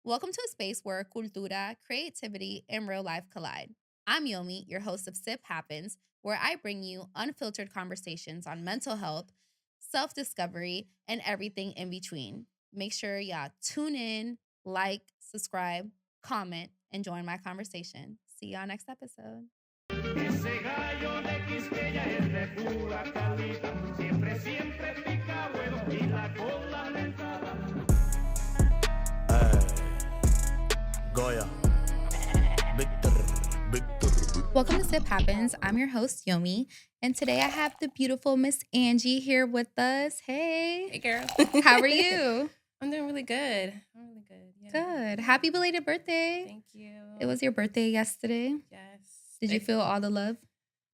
Welcome to a space where cultura, creativity, and real life collide. I'm Yomi, your host of Sip Happens, where I bring you unfiltered conversations on mental health, self discovery, and everything in between. Make sure y'all tune in, like, subscribe, comment, and join my conversation. See y'all next episode. Ese gallo de Quisqueya es de pura calidad. Siempre, siempre pica huevo y la cola dentada. Goya, Victor. Welcome to Sip Happens. I'm your host, Yomi, and today I have the beautiful Miss Angie here with us. Hey, Hey, girl. how are you? I'm doing really good. I'm really good. Yeah. Good. Happy belated birthday. Thank you. It was your birthday yesterday. Yes. Did you feel all the love?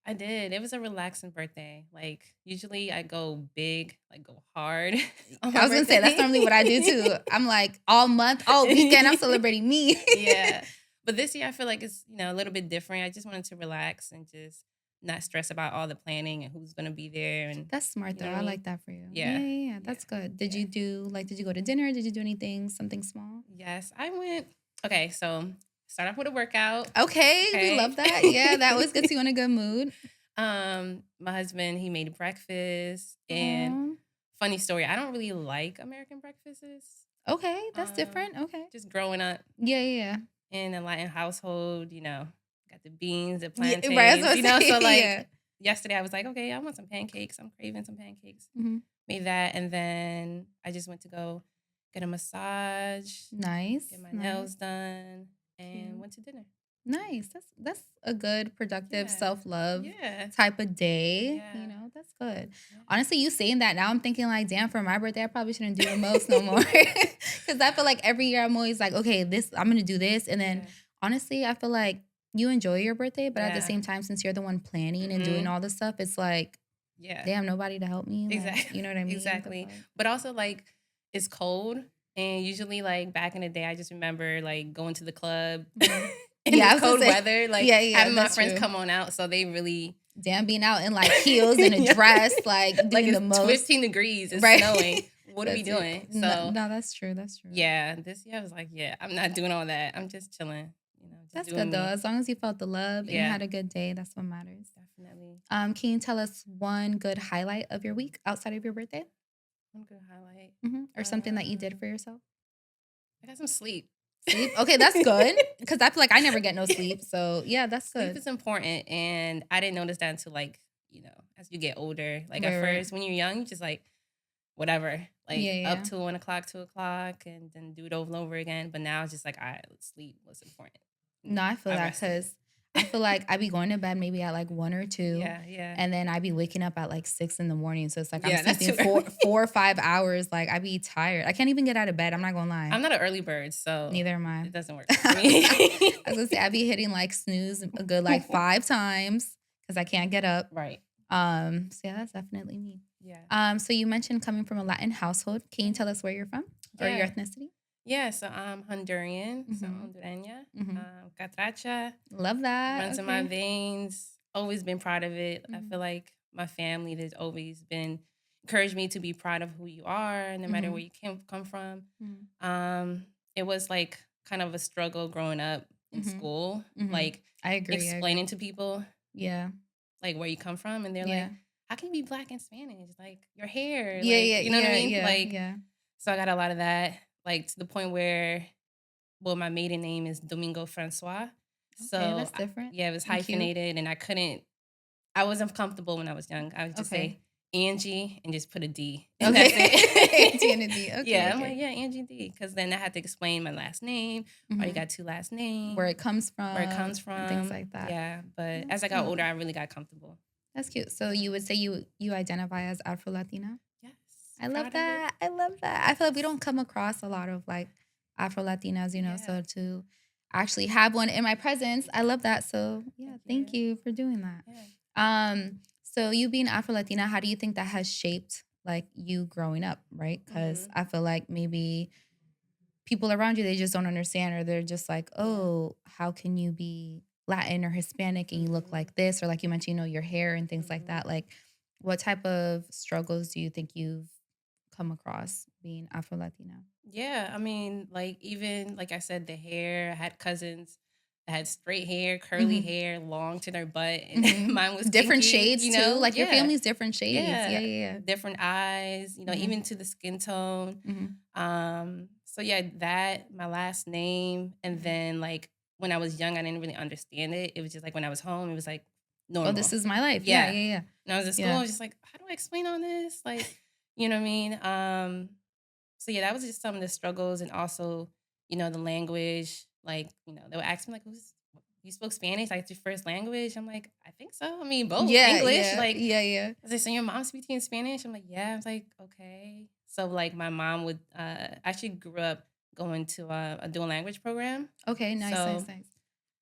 I did. It was a relaxing birthday. Like, usually I go big, like go hard. I was going to say, that's normally what I do too. I'm like, all month, all weekend, I'm celebrating me. Yeah. But this year I feel like it's, a little bit different. I just wanted to relax and just not stress about all the planning and who's going to be there. And That's smart though. know what I I mean? like that for you. Yeah. Yeah. That's good. Did Yeah. you go to dinner? Did you do anything, something small? Yes, I went. Okay, so start off with a workout. Okay. We Okay. love that. Yeah. That always gets you in a good mood. My husband, he made breakfast. And Aw. funny story, I don't really like American breakfasts. Okay. That's Um, different. Okay. Just growing up Yeah. in a Latin household, got the beans, the Yeah, plantains, right, that's what I'm so saying, like yeah. yesterday I was like, okay, I want some pancakes. I'm craving some pancakes. Mhm. Made that, and then I just went to go get a massage, Nice. get my nice. nails done, and Cute. went to dinner. Nice. That's a good, productive, Yeah. self-love Yeah. type of day. Yeah. That's good. Yeah. Honestly, you saying that now, I'm thinking like, damn, for my birthday, I probably shouldn't do the most no more. Because I feel like every year I'm always like, okay, I'm gonna do this, and then Yeah. honestly, I feel like you enjoy your birthday, but at the Yeah. same time, since you're the one planning and doing Mhm. all the stuff, it's like, Yeah. damn, nobody to help me. Like, Exactly. you know what I mean? 'Cause, Exactly. like, But also like it's cold. And usually like back in the day, I just remember like going to the club Mhm. in Yeah, I the was gonna cold say- weather, like yeah, having my that's friends true. come on out. So they really damn, being out in like heels and a Yeah. dress, like like doing it's the most. 15 degrees, it's Right. snowing. What are we That's it. doing? No, So no, that's true. That's true. yeah, this year I was like, yeah, I'm not doing all that. I'm just chilling, just That's doing good though. me. As long as you felt the love and you Yeah. had a good day, that's what matters. Definitely. Can you tell us one good highlight of your week outside of your birthday, One good highlight. or something that you did for yourself? I got some sleep. Sleep. Okay, that's good because I feel like I never get no sleep. So yeah, that's Sleep good. is important, and I didn't notice that until like as you get older. Like Right, at right. first, when you're young, you just like whatever, like Yeah, up yeah. to 1 o'clock, 2 o'clock, and then do it over and over again. But now it's just like, all right, sleep was important. No, I feel that rested. because I feel like I be going to bed maybe at like 1 or 2. Yeah, yeah. And then I be waking up at like 6 in the morning. So it's like Yeah, I'm that's sleeping too early. 4 or 5 hours. Like I be tired. I can't even get out of bed. I'm not gonna lie. I'm not an early bird, so Neither am I. it doesn't work for me. I was gonna say I be hitting like snooze a good like 5 times because I can't get up. Right. So yeah, that's definitely me. Yeah. So you mentioned coming from a Latin household. Can you tell us where you're from or your Yeah. ethnicity? Yeah, so I'm Honduran, so Mhm. Hondureña. Mhm. Catracha Love that. runs in my Okay. veins. Always been proud of it. I Mhm. feel like my family has always been encouraged me to be proud of who you are, no matter Mhm. where you come from. Mhm. It was like kind of a struggle growing up in Mhm. school, Mhm. like I agree. explaining to people Yeah. like where you come from, and they're Yeah. like, "How can you be Black and Spanish? Like your hair, Yeah. like Yeah. you know what I Yeah. mean?" Yeah. Like, Yeah. so I got a lot of that, like to the point where, well, my maiden name is Domingo Francois. So Okay, that's different. yeah, it was And cute. hyphenated, and I wasn't comfortable when I was young. I would just Okay. say Angie and just put a D, and Okay. that's it. Angie and a D. Okay. Yeah, I'm okay. like, yeah, Angie D, because then I had to explain my last name. Or you Mhm. got 2 last names, Where it comes from. where it comes And things from. like that. Yeah, but That's as I got cute. older, I really got comfortable. That's cute. So you would say you identify as Afro-Latina? Yes, I love proud of it. that. I love that. I feel like we don't come across a lot of like Afro-Latinas, so Yeah. to actually have one in my presence, I love that. So yeah, thank you. you for doing that. Yeah. So you being Afro-Latina, how do you think that has shaped like you growing up, right? Because Mhm. I feel like maybe people around you, they just don't understand, or they're just like, oh, how can you be Latin or Hispanic and you look Mhm. like this? Or like you mentioned, your hair and things like Mhm. that. Like, what type of struggles do you think you've come across being Afro-Latina? Yeah, I mean, like even like I said, the hair. I had cousins that had straight hair, curly Mhm. hair, long to their butt, and Mhm. mine was Different kinky. shades too. Like your Yeah, family's different shades. Yeah, yeah, yeah, different eyes. yeah. Mhm. Even to the skin tone. Mhm. So yeah, that my last name, and Mhm. then like when I was young, I didn't really understand it. It was just like when I was home, it was like Oh, this normal. is my life. Yeah, Yeah. yeah, yeah. When I was at school, I Yeah. was just like, how do I explain all this? Like, you know what I mean? So yeah, that was just some of the struggles, and also, the language. Like, they would ask me like, "Who's you spoke Spanish? Like, it's your first language?" I'm like, "I think so. I mean, both Yeah, English." yeah, Like, yeah, yeah. I was like, "So your mom speaks to you in Spanish?" I'm like, "Yeah." I was like, "Okay." So like, my mom would actually grew up going to a dual language program. Okay, nice, nice, So nice.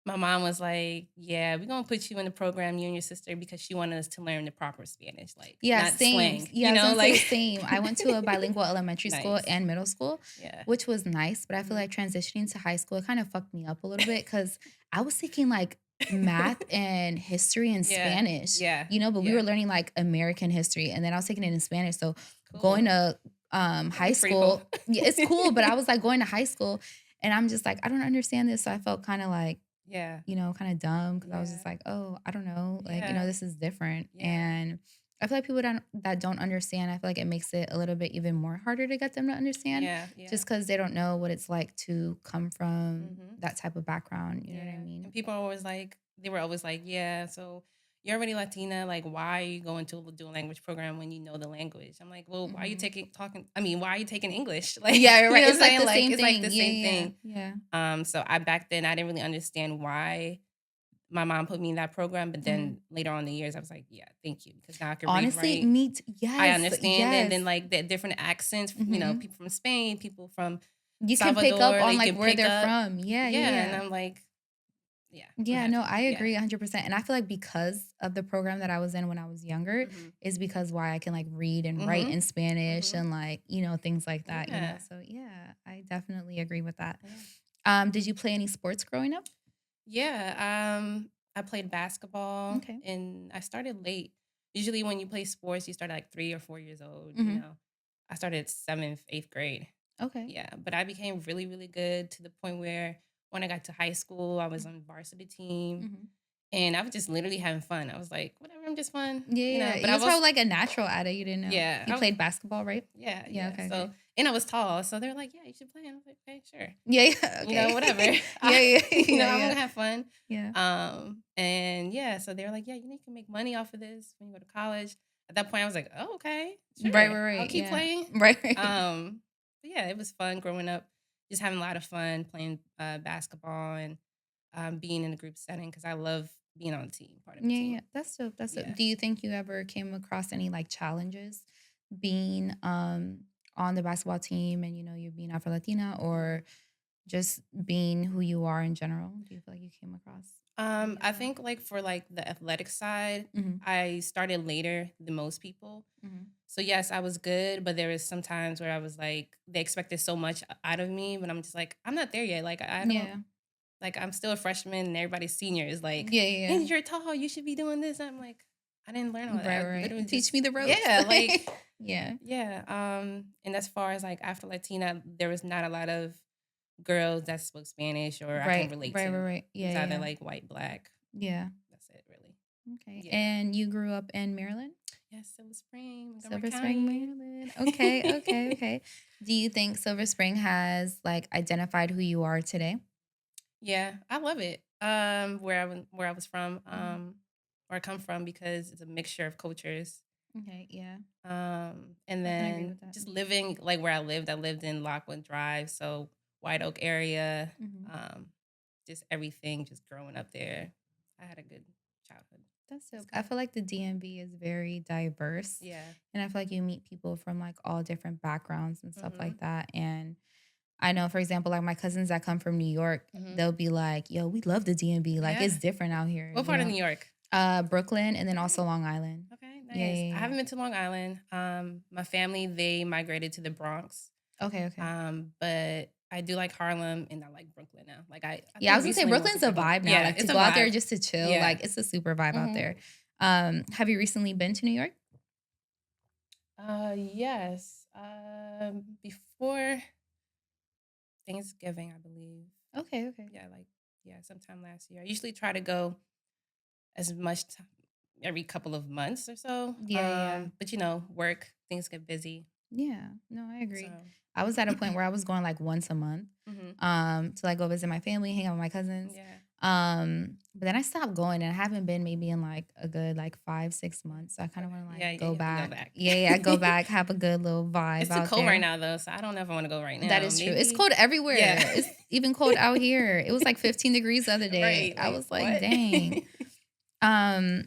my mom was like, "Yeah, we're gonna put you in the program, you and your sister, because she wanted us to learn the proper Spanish, like Yeah, not same. slang, Yeah, I was gonna say like." same. I went to a bilingual elementary school Nice. and middle school, Yeah. which was nice, but I feel Mhm. like transitioning to high school, it kind of fucked me up a little bit because I was taking like math and history and Yeah. Spanish, Yeah. but we were Yeah. learning like American history and then I was taking it in Spanish. So going Cool. to That'd high be pretty cool. school, yeah, it's cool, but I was like going to high school and I'm just like, I don't understand this. So I felt kind of like, Yeah. kind of dumb because I was just Yeah. like, oh, I don't know, like, Yeah. this is different. Yeah. And I feel like people that don't understand, I feel like it makes it a little bit even more harder to get them to understand Yeah. Yeah. just because they don't know what it's like to come from Mhm. that type of background. You know what I Yeah. mean? And people are always like, they were always like, "Yeah, so you're already Latina. Like, why are you going to a dual language program when you know the language?" I'm like, "Well, why are you Hmm. why are you taking English?" Like, Yeah, you right. know what I'm It's like saying? the Like, same it's like thing. the Yeah, same yeah, thing. yeah. So I back then I didn't really understand why my mom put me in that program, but Hmm. then later on in the years, I was like, "Yeah, thank you," because now I can read, Honestly, write. me, I yes, understand, and yes. then like the different accents, Hmm. people from Spain, people from You can pick up Salvador, on like you like can where pick they're up. from. Yeah, yeah, Yeah, and yeah. I'm like, yeah, I'm Yeah, no, happy. I Yeah. agree 100%. And I feel like because of the program that I was in when I was younger Mhm. is because why I can like read and write Mhm. in Spanish Mhm. and like, things like that. Yeah. So yeah, I definitely agree with that. Yeah. Did you play any sports growing up? Yeah. I played basketball, Okay. and I started late. Usually, when you play sports, you start at like 3 or 4 years old. Hmm. I started seventh, eighth grade. Okay. Yeah, but I became really, really good to the point where when I got to high school, I was on varsity team, Hmm. and I was just literally having fun. I was like, whatever, I'm just fun, Yeah, yeah. But You I was was, probably like a natural at it. You didn't know. yeah, You played basketball, right? yeah, Yeah, yeah. okay, So, okay. and I was tall, so they were like, yeah, you should play. And I was like, okay, sure. Yeah, yeah, okay. Whatever. Yeah, yeah, yeah, I'm yeah. gonna have fun. Yeah. And yeah, so they were like, yeah, you can make money off of this when you go to college. At that point, I was like, oh, okay, Right, sure, right, I'll right. keep Yeah. playing. Right, right. But yeah, it was fun growing up, just having a lot of fun playing basketball, and being in a group setting, because I love being on a team, part of a Yeah, yeah. team. That's dope. That's dope. Yeah. Do you think you ever came across any like challenges being on the basketball team and you're being Afro Latina Mhm. or just being who you are in general? Do you feel like you came across any of I that? think like for like the athletic side, Mm-hmm. I started later than most people. Mm-hmm. So yes, I was good, but there was some times where I was like, they expected so much out of me, but I'm just like, I'm not there yet. Like I don't Yeah. like I'm still a freshman, and everybody's senior is like, Yeah, yeah, and you're tall, you should be doing this. And I'm like, I didn't learn all yeah. that. Right, I right. literally Teach me just, the ropes. yeah, like, Yeah. yeah. And as far as like Afro Latina, there was not a lot of girls that spoke Spanish or I can Right, relate right, to. right, right. It was Yeah, either yeah. like white, black. Yeah. That's it, really. Okay. Yeah. And you grew up in Maryland? Yes, Silver Spring, Montgomery Silver Spring, County. Maryland. Okay, okay, okay. Do you think Silver Spring has like identified who you are today? Yeah, I love it. Where I was from, Mhm. where I come from, because it's a mixture of cultures. Okay, yeah. And I can agree then with that. just living like where I lived in Lockwood Drive, so White Oak area. Mhm. Um, just everything, just growing up there. I had a good childhood. That's It's dope. I good. feel like the DMV is very diverse. Yeah. And I feel like you meet people from like all different backgrounds and stuff Mhm. like that. And I know, for example, like my cousins that come from New York, Mhm. they'll be like, yo, we love the DMV. Like Yeah. it's different out here, What part of New York? Brooklyn and then Okay. also Long Island. Okay, Yeah, nice. I yeah, haven't been to Long Island. My family, they migrated to the Bronx. yeah. Okay, okay. But I do like Harlem, and I like Brooklyn now. Like I Yeah, I think was gonna say recently moved to Brooklyn's a Brooklyn. vibe now. Yeah, Like to it's a go out there vibe. just to chill, Yeah. like it's a super vibe out Mhm. there. Have you recently been to New York? Yes. Before. Thanksgiving, I believe. Okay, okay. Yeah, sometime last year. I usually try to go as much every couple of months or so. Yeah, yeah. But work, things get busy. Yeah. No, I So, agree. I was at a point where I was going like once a month mhm, to like go visit my family, hang out with my cousins. yeah. But then I stopped going and I haven't been maybe in like a good like 5, 6 months. So I kind of Okay. want to like Yeah, go you have to go back. back. Yeah, yeah, go back, have a good little vibe It's too out cold right there. now, though, so I don't know if I want to go right That now. is true. It's Maybe. cold everywhere. Yeah. It's even cold out here. It was like 15 degrees the other day. Right. I Like was like, what? dang. Um,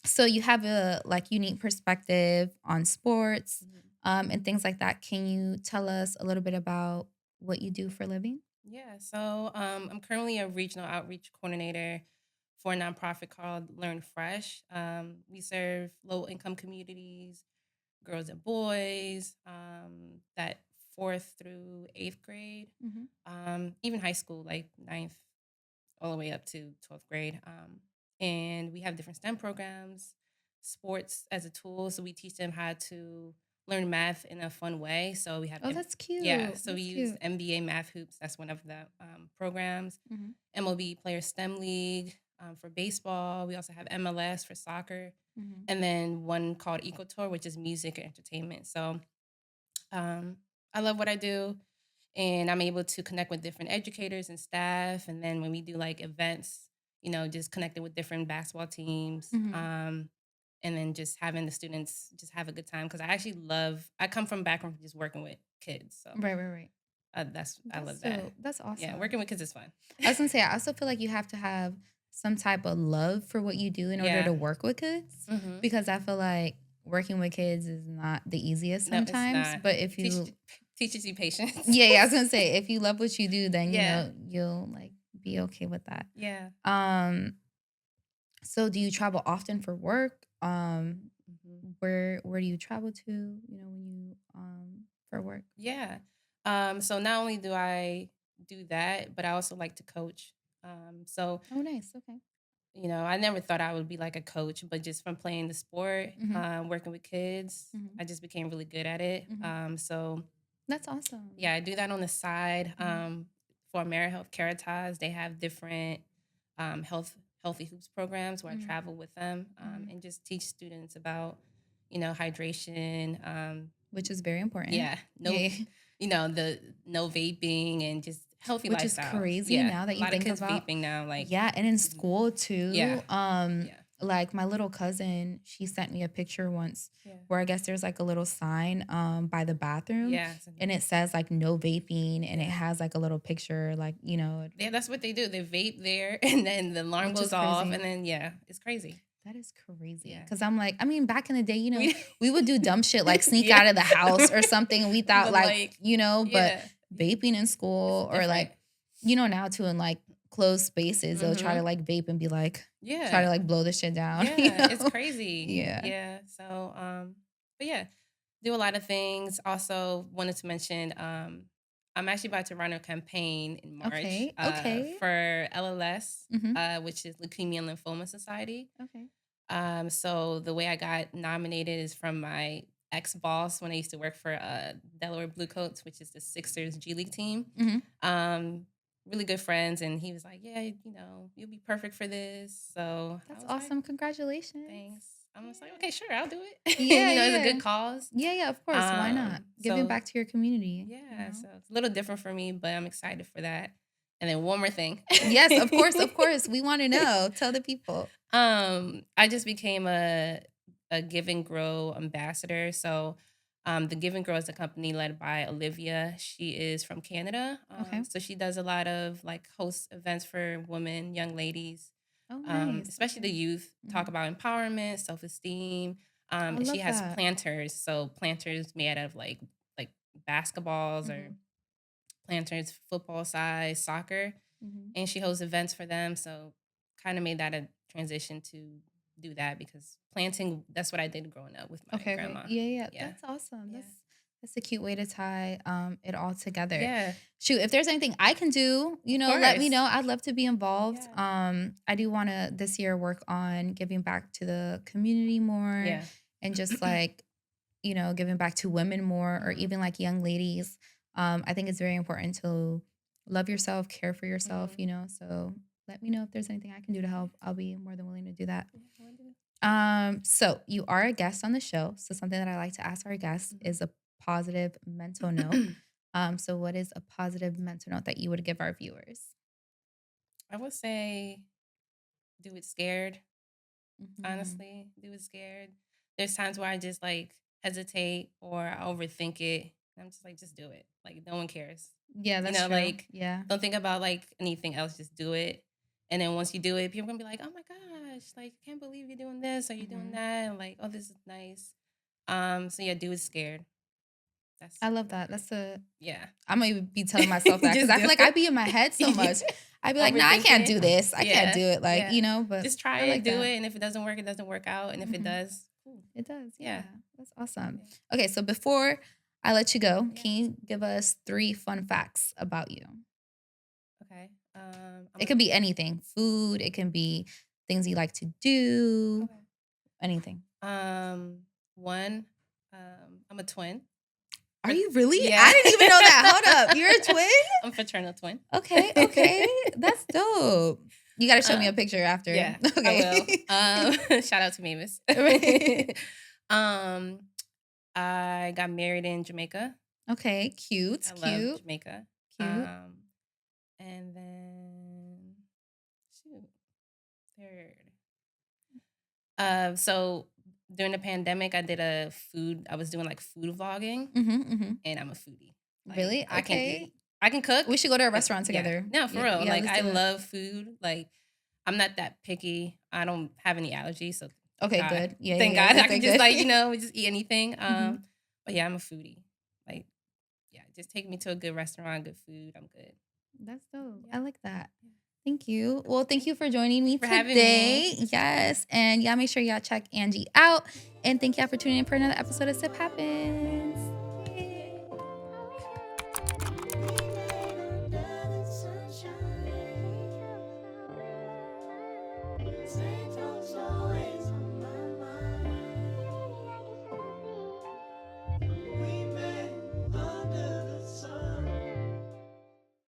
so you have a like unique perspective on sports, Mhm. and things like that. Can you tell us a little bit about what you do for a living? Yeah. So I'm currently a regional outreach coordinator for a nonprofit called Learn Fresh. We serve low income communities, girls and boys, that fourth through eighth grade, Mhm. even high school, like ninth all the way up to 12th grade. And we have different STEM programs, sports as a tool. So we teach them how to learn math in a fun way. So we have, Oh, that's yeah, cute. so we That's use cute. MBA Math Hoops. That's one of the programs. Mhm. MLB Player STEM League for baseball. We also have MLS for soccer. Mhm. And then one called Eco Tour, which is music and entertainment. So um, I love what I do, and I'm able to connect with different educators and staff. And then when we do like events, just connecting with different basketball teams, Mhm. and then just having the students just have a good time. Because I actually love. I come from a background from just working with kids, so Right, right, right. I That's love that. so that's Yeah, awesome. working with kids is fun. I was gonna say I also feel like you have to have some type of love for what you do in order Yeah. to work with kids Hmm. because I feel like working with kids is not the easiest No, it's sometimes. not. But if Teach, you teaches you patience. yeah, yeah, I was gonna say if you love what you do, then Yeah. you'll like be okay with that. Yeah. Um, so do you travel often for work? Mhm. Where do you travel to? When you for work. Yeah. So not only do I do that, but I also like to coach. So Oh, nice. Okay. I never thought I would be like a coach, but just from playing the sport, Hmm. working with kids, Hmm. I just became really good at it. Hmm. So That's awesome. yeah, I do that on the side. Hmm. For AmeriHealth Caritas, they have different healthy hoops programs where I Hmm. travel with them, Hmm. and just teach students about hydration. Which is very important. Yeah, no, Yeah. the no vaping and just healthy Which is lifestyles. crazy Yeah, now that a you lot of think kids about. vaping now. Like, Yeah, and in mhm, school yeah, too. yeah, Like my little cousin, she sent me a picture once yeah, where I guess there's like a little sign by the bathroom yeah, and it says like no vaping and it yeah. has like a little picture like, Yeah, that's what they do. They vape there, and then the alarm which goes is off, crazy. and then yeah, it's crazy. That is crazy. Yeah, Cause I'm like, I mean, back in the day, we, we would do dumb shit like sneak yeah, out of the house or something. And we thought but like, like, but yeah, vaping in it's school or different. like, now too in like closed spaces, they'll try Hmm. to like vape and be like, try to Yeah, like blow the shit down, yeah, it's crazy. Yeah. Yeah, so but yeah, do a lot of things. Also, wanted to mention, I'm actually about to run a campaign in March, Okay. Okay. for LLS, Hmm. which is Leukemia Lymphoma Society. Okay. So the way I got nominated is from my ex boss when I used to work for Delaware Bluecoats, which is the Sixers G League team. Hmm. Um, really good friends, and he was like, "Yeah, you'll be perfect for this." So I That's was like, awesome. Congratulations. "Thanks." I was like, Yeah. "Okay, sure, I'll do it." Yeah. It's a good Yeah. cause. Yeah. Yeah. Of course. Why not? Giving So back to your community. yeah, so it's a little different for me, but I'm excited for that. And then one more thing. Yes. Of course. Of course. We want to know. Tell the people. I just became a Give and Grow ambassador. So the Give and Grow is a company led by Olivia. She is from Canada. Okay. So she does a lot of like host events for women, young ladies, Oh, nice. especially the Okay. youth, talk Mhm. about empowerment, self-esteem. I And she love has that. planters. So planters made out of like basketballs or Mhm. planters, football size, soccer, Mhm. and she hosts events for them. So kind of made that a transition to do that because planting, that's what I did growing up with my Okay, okay. grandma. Yeah, yeah. Yeah. That's awesome. Yeah. That's a cute way to tie it all together. Yeah. Shoot, if there's anything I can do, Of let me course. know. I'd love to be involved. Yeah. I do want to this year work on giving back to the community more Yeah. and just like, giving back to women more or Mhm. even like young ladies. I think it's very important to love yourself, care for yourself, Mhm. you know. So let me know if there's anything I can do to help. I'll be more than willing to do that. Yeah, I will do. So you are a guest on the show. So something that I like to ask our guests is a positive mental note. So what is a positive mental note that you would give our viewers? I would say do it scared. Mhm. Honestly, do it scared. There's times where I just like hesitate or I overthink it. I'm just like, just do it. Like no one cares. Yeah, You that's know, true. like Yeah. don't think about like anything else. Just do it. And then once you do it, people are gonna be like, "Oh my gosh, like can't believe you're doing this or you're doing Mhm. that." And like, "Oh, this is nice." So yeah, do it scared. That's I love my that. word. Yeah. I'm gonna be telling myself that because Just I do feel like I it. be in my head so much. I'd be like, nah, I Overthinking can't it. do this. I can't Yeah. do it. Like, Yeah. you know, but Just try I it, like do that. it, and if it doesn't work, it doesn't work out, and if it Mhm. does, cool. It does. Yeah. Yeah. That's awesome. Yeah. Okay. So before I let you go, Yeah. can you give us 3 fun facts about you? Okay. I'm It a could be anything food, it can be things you like to do, okay. anything. One, I'm a twin. Are you really? Yeah. I didn't even know that. Hold up. You're a twin? I'm fraternal twin. Okay. Okay. That's dope. You got to show me a um, picture after. yeah, I will. Okay. Shout out to Mavis. Right. um, I got married in Jamaica. Okay. Cute. I love Cute. Jamaica. Cute. And then shoot, third. So during the pandemic, I was doing like food vlogging, Mm-hmm. and I'm a foodie. Like Really? I can Okay. eat, I can cook. We should go to a And restaurant yeah, together. no, for Yeah, real. yeah, Like let's I do it. love food. Like I'm not that picky. I don't have any allergies, so Okay, God, good. Yeah, thank yeah, God, yeah. I Good, can just good. like just eat anything. Mhm. But yeah, I'm a foodie. Like yeah, just take me to a good restaurant, good food. I'm good. That's dope. Yeah. I like that. Yeah. Thank you. Well, thank you for joining me For having me. today. Yes. And y'all make sure y'all check Angie out. And thank y'all for tuning in for another episode of Sip Happens.